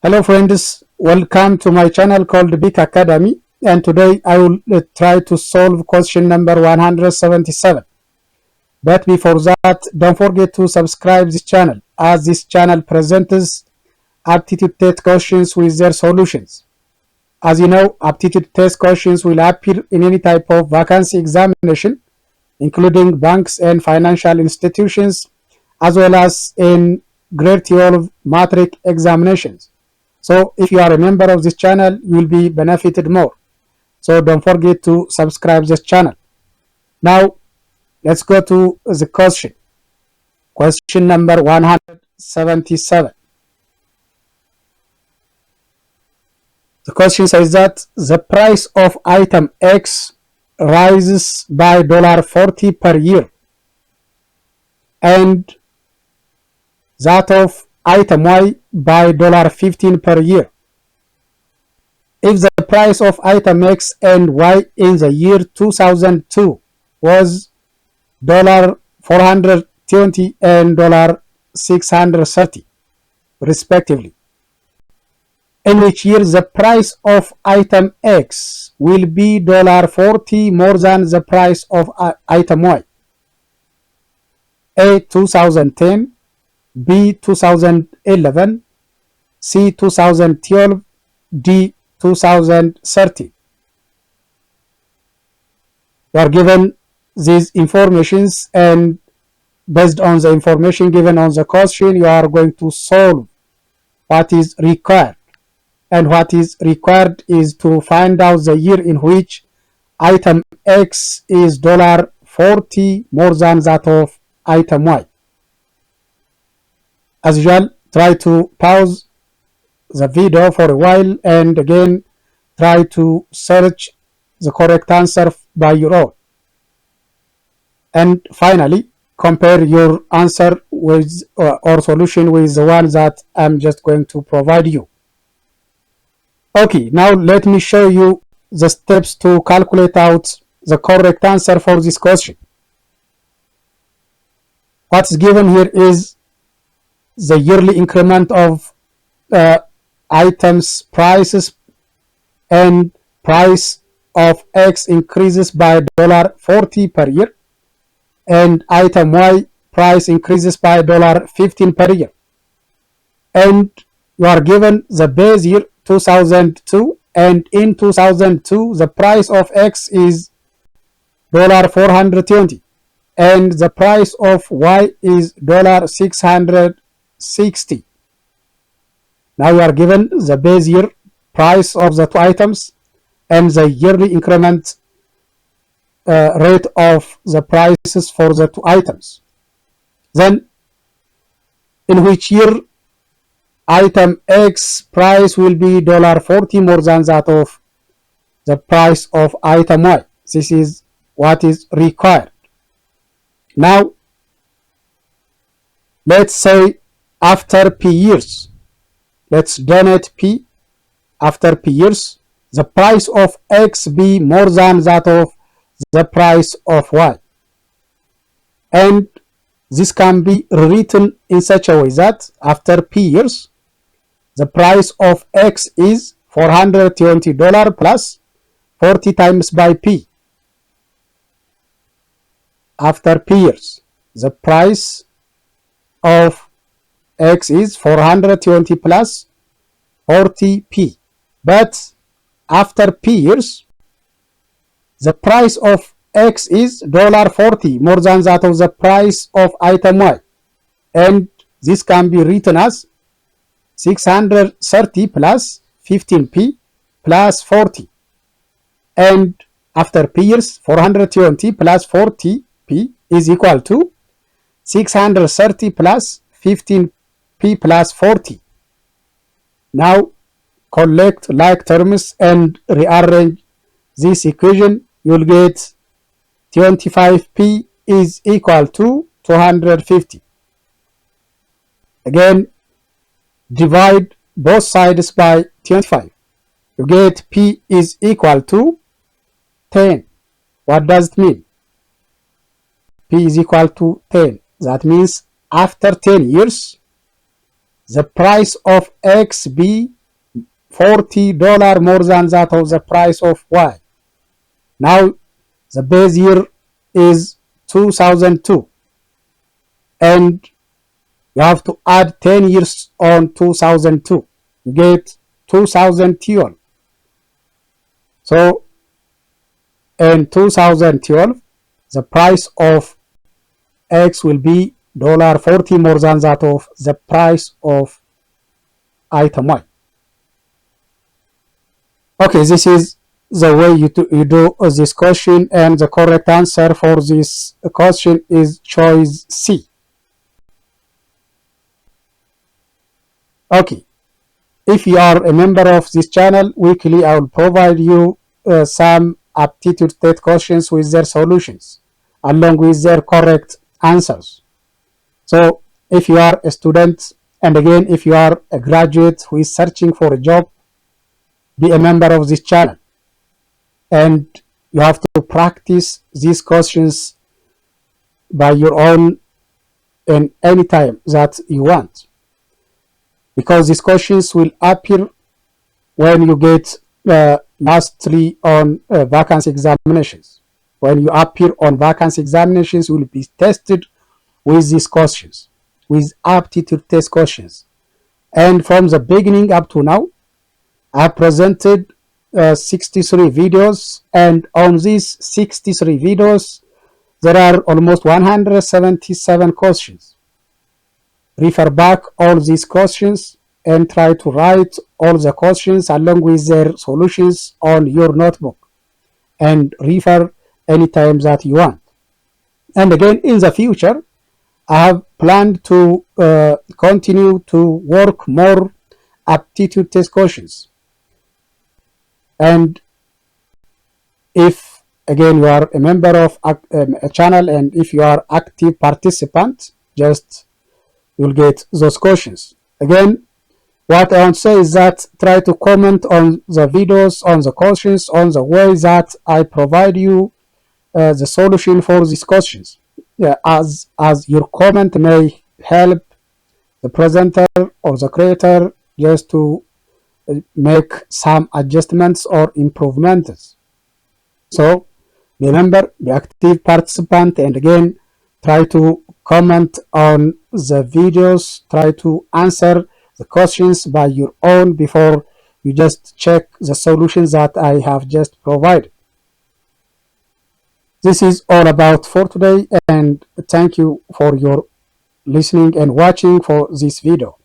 Hello friends, welcome to my channel called Big Academy, and today I will try to solve question number 177. But before that, don't forget to subscribe this channel, as this channel presents aptitude test questions with their solutions. As you know, aptitude test questions will appear in any type of vacancy examination, including banks and financial institutions, as well as in grade 12 matric examinations. So if you are a member of this channel, you will be benefited more. So don't forget to subscribe this channel. Now, let's go to the question. Question number 177. The question says that the price of item X rises by $40 per year, and that of item Y by $15 per year. If the price of item X and Y in the year 2002 was $420 and $630 respectively, in which year the price of item X will be $40 more than the price of item Y? A. 2010, B. 2011, C. 2012, D. 2030. You are given these informations, and based on the information given on the question, you are going to solve what is required. And what is required is to find out the year in which item X is $40 more than that of item Y. As usual, try to pause the video for a while and again try to search the correct answer by your own. And finally, compare your answer with or solution with the one that I'm just going to provide you. Okay, now let me show you the steps to calculate out the correct answer for this question. What's given here is the yearly increment of items prices, and price of X increases by $40 per year, and item Y price increases by $15 per year. And you are given the base year 2002, and in 2002 the price of X is $420 and the price of Y is $660. Now you are given the base year price of the two items and the yearly increment rate of the prices for the two items. Then, in which year item X price will be $40 more than that of the price of item Y. This is what is required. Now, let's say after P years, let's donate P. After P years, the price of X be more than that of the price of Y. And this can be written in such a way that after P years, the price of X is $420 plus 40 times by P. After P years, the price of X is 420 plus 40P. But after P years, the price of X is $40 more than that of the price of item Y. And this can be written as 630 plus 15P plus 40. And after P years, 420 plus 40P is equal to 630 plus 15P plus 40. Now collect like terms and rearrange this equation. You'll get 25P is equal to 250. Again, divide both sides by 25. You get P is equal to 10. What does it mean? P is equal to 10. That means after 10 years, the price of X be $40 more than that of the price of Y. Now the base year is 2002 and you have to add 10 years on 2002. You get 2012. So in 2012, the price of X will be $40 more than that of the price of item Y. Okay, this is the way you do this question, and the correct answer for this question is choice C. Okay, if you are a member of this channel, weekly I will provide you some aptitude test questions with their solutions along with their correct answers. So if you are a student, and again if you are a graduate who is searching for a job, be a member of this channel, and you have to practice these questions by your own in any time that you want, because these questions will appear when you get mastery on vacancy examinations. When you appear on vacancy examinations, you will be tested with these questions, with aptitude test questions. And from the beginning up to now, I presented 63 videos, and on these 63 videos, there are almost 177 questions. Refer back all these questions and try to write all the questions along with their solutions on your notebook, and refer anytime that you want. And again, in the future, I have planned to continue to work more aptitude test questions. And if again you are a member of a channel, and if you are active participant, just you'll get those questions. Again, what I want to say is that try to comment on the videos, on the questions, on the way that I provide you the solution for these questions. Yeah, as your comment may help the presenter or the creator just to make some adjustments or improvements. So remember, be active participant, and again try to comment on the videos, try to answer the questions by your own before you just check the solutions that I have just provided. This is all about for today, and thank you for your listening and watching for this video.